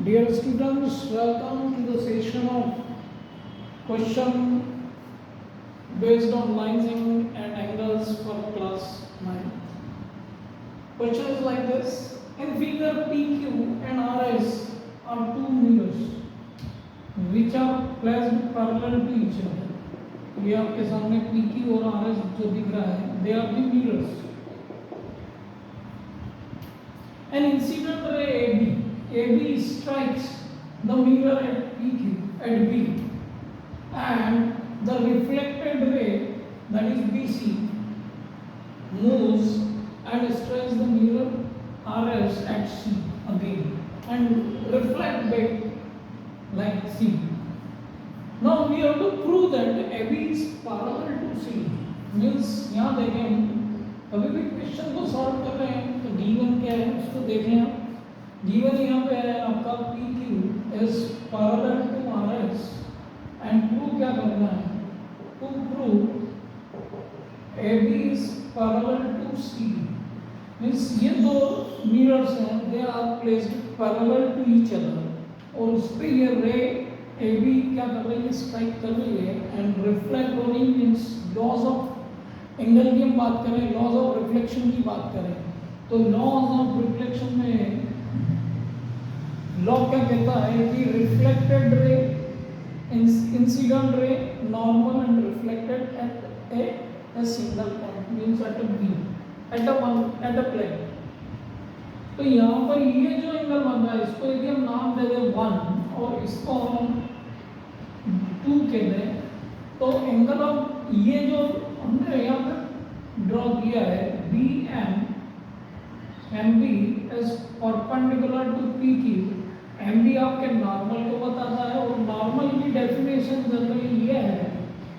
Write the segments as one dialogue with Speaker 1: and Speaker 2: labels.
Speaker 1: Dear students, welcome to the session of question based on lines and angles for class 9. Question is like this. In figure PQ and RS are two mirrors which are placed parallel to each other. ये आपके सामने PQ और RS जो दिख रहा है, they are the mirrors. An incident ray AB strikes the mirror at PQ at B, and the reflected ray, that is BC, moves and strikes the mirror RS at C again and reflect back like C. Now we have to prove that AB is parallel to C. Means यहाँ देखें अभी भी question को solve कर रहे हैं तो D1 क्या है उसको देख लें आप. D1 यहाँ पे है आपका PQ is parallel to RS and prove क्या करना है, to prove AB is parallel to C. Means ये दो mirrors हैं, they are placed parallel to each other और उस पे ये रे AB क्या कर रही है, स्ट्राइक कर रही है and reflect हो रही. मीन्स लॉज ऑफ एंगल की हम बात करें, लॉज ऑफ रिफ्लेक्शन की बात करें तो लॉज ऑफ रिफ्लेक्शन में लॉ क्या कहता है कि reflected ray, incident ray, normal and reflected at a single point means at a B, at a plane. तो यहाँ पर ये जो एंगल बन रहा है इसको यदि हम नाम दे दें 1 और इसको हम 2 कह दें तो एंगल ऑफ ये जो हमने यहाँ पर ड्रॉ किया है B M B is perpendicular to P Q. M B आपके नॉर्मल को बताता है और नॉर्मल की डेफिनेशन जनरली ये है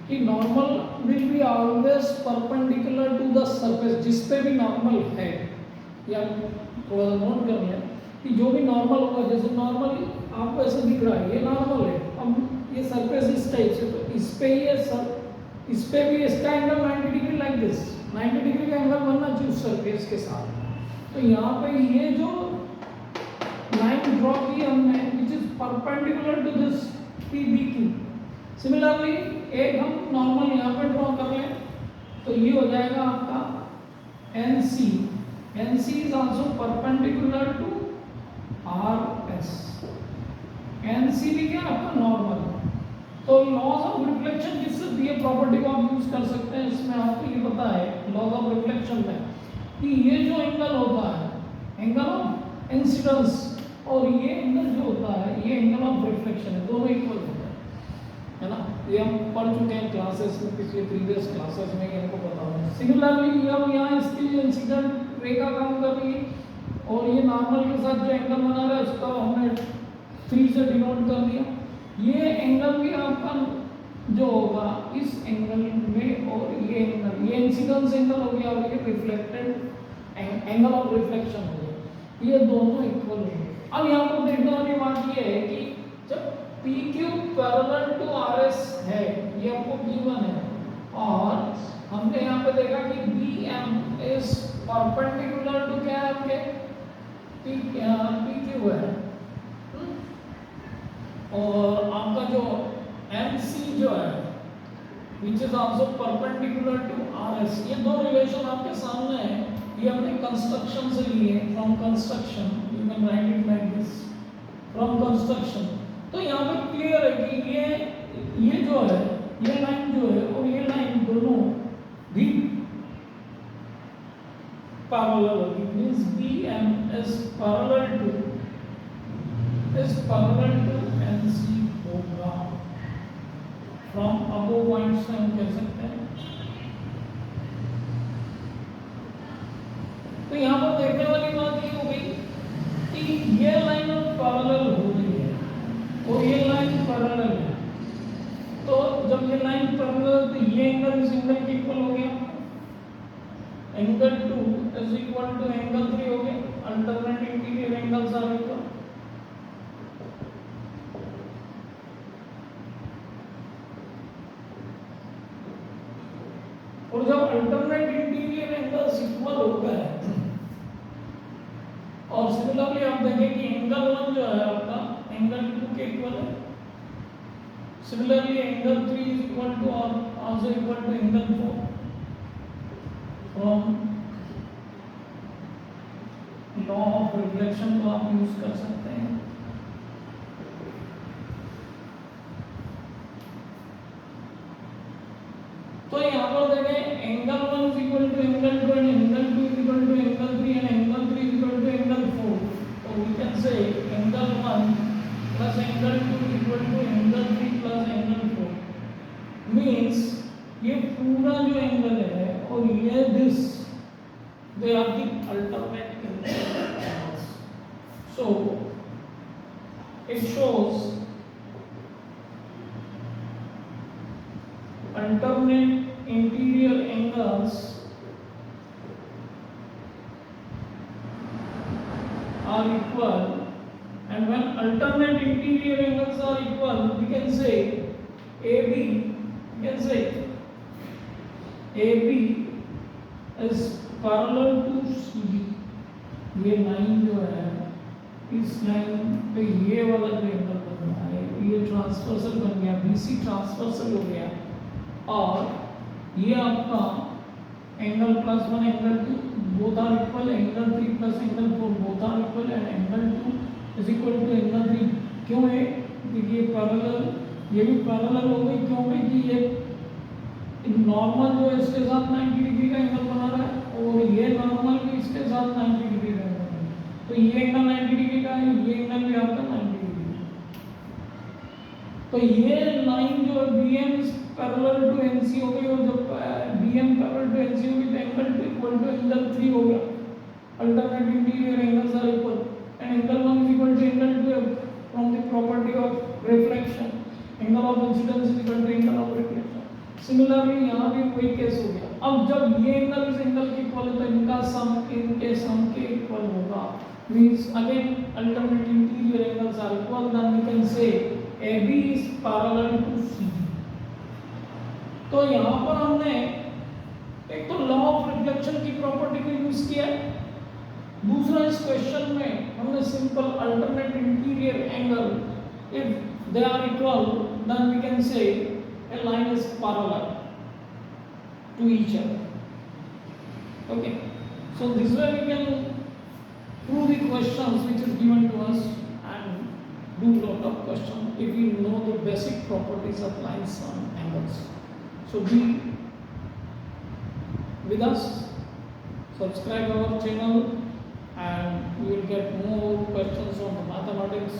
Speaker 1: कि normal will be always perpendicular to the surface. जिस पे भी नॉर्मल है या थोड़ा नोट कर लें कि जो भी नॉर्मल होगा, जैसे नॉर्मल आपको ऐसे दिख रहा है ये नॉर्मल है, अब ये सरफेस इस टाइप से तो इस पे भी इसका angle 90 degree like this 90 degree का एंगल बनना चाहिए उस सरफेस के साथ. तो यहाँ पे ये जो लाइन ड्रॉ की हमने which is perpendicular to this PBQ. Similarly एक हम नॉर्मल यहाँ पे ड्रॉ कर लें तो ये हो जाएगा आपका NC. NC is also perpendicular to RS. NC भी क्या आपका नॉर्मल. तो लॉज ऑफ रिफ्लेक्शन किससे ये प्रॉपर्टी को आप यूज कर सकते हैं. इसमें आपको ये पता है लॉज ऑफ रिफ्लेक्शन में कि ये जो एंगल होता है एंगल ऑफ इंसिडेंस और ये एंगल जो होता है ये एंगल ऑफ रिफ्लेक्शन है, दोनों इक्वल होता है ना. ये हम पढ़ चुके हैं क्लासेस में, पिछले प्रीवियस क्लासेस में इनको पता होगा. सिमिलरली अब यहाँ इसके लिए इंसिडेंट रे का काम कर रही है और ये नॉर्मल के साथ जो एंगल बना रहा है उसका हमने 3 से डिनोट कर दिया. ये एंगल भी आपका जो होगा इस एंगल में और ये इंसिडेंस एंगल हो गया और ये रिफ्लेक्टेड एंगल ऑफ रिफ्लेक्शन हो गया, ये दोनों इक्वल होंगे. अब यहाँ पर देखने वाली बात ये है कि जब PQ पैरेलल टू RS है, ये आपको given है और हमने यहाँ पे देखा कि BM इज परपेंडिकुलर टू क्या है आपके PQ है और आपका जो MC जो है which is also perpendicular to RS. ये दो रिलेशन आपके सामने है, ये हमने कंस्ट्रक्शन से लिए. From construction you can write it like this, from construction. तो यहाँ पे क्लियर है कि ये जो है ये लाइन जो है और ये लाइन दोनों भी पैरेलल होगी. Means BM is parallel to NC होगा. फ्रॉम अबव पॉइंट से हम कह सकते हैं. तो यहाँ पर देखने वाली बात ये हो गई कि ये लाइन पैरेलल हो रही है और ये लाइन पैरेलल है. तो जब ये लाइन पैरेलल तो ये एंगल इस एंगल के इक्वल हो गया. Angle 2 is equal to angle 3 हो गया. Alternate interior angles are equal. और जब अल्टरनेट इंटीरियर एंगल्स इक्वल हो गए और सिमिलरली आप देखें कि एंगल 1 जो है आपका Similarly, angle 3 is equal to or also equal to angle 4 from law of reflection को आप यूज कर सकते हैं। तो यहाँ पर देखें angle 1 is equal to angle 2 and angle 2 is equal to angle 3 and angle 3 is equal to angle 4. So we can say angle 1 plus angle 2 is equal to angle 3 plus angle 4. Means ये पूरा जो angle है और ये this they are the alternate angles. So it shows alternate interior angles are equal, and when alternate interior angles are equal we can say AB, we can say AB is parallel to CD। ये line जो है इस line पे ये वाला जो angle बन रहा है ये ट्रांसवर्सल बन गया, BC ट्रांसवर्सल हो गया, और ये आपका angle +1 angle 2 both are equal, angle 3 plus angle 4 both are equal and angle 2 is equal to angle 3। क्यों है? क्योंकि ये पैरेलल, ये भी पैरेलल हो गई। क्यों? क्योंकि ये नॉर्मल जो है इसके साथ 90 डिग्री का एंगल बना रहा है और ये नॉर्मल भी इसके साथ 90 डिग्री का एंगल बना रहा है। तो ये एंगल 90 डिग्री का है, ये एंगल भी आपका 90 डिग्री का। तो ये लाइन जो है BM पैरेलल टू NC हो गई, और जब BM पैरेलल टू NC होगी तो एंगल 2 इक्वल टू एंगल 3 हो गया। Alternate interior angles are equal and angle 1 is equal to angle 2 from the property of reflection. Angle of incidence is equal to angle of reflection. Similarly यहाँ भी वही case हो गया। अब जब ये एंगल इस एंगल के इक्वल है तो इनका सम इनके सम के इक्वल होगा। Means again alternate interior angles are equal, then we can say AB is parallel to CD। तो यहाँ पर हमने एक तो लॉ ऑफ रिफ्लेक्शन की प्रॉपर्टी को यूज किया, दूसरा इस क्वेश्चन में हमने simple alternate interior angle if they are equal then we can say a line is parallel to each other। Okay, so this way we can prove the questions which is given to us and do lot of questions if we know the basic properties of lines and angles। So be with us, subscribe our channel and you will get more questions on the mathematics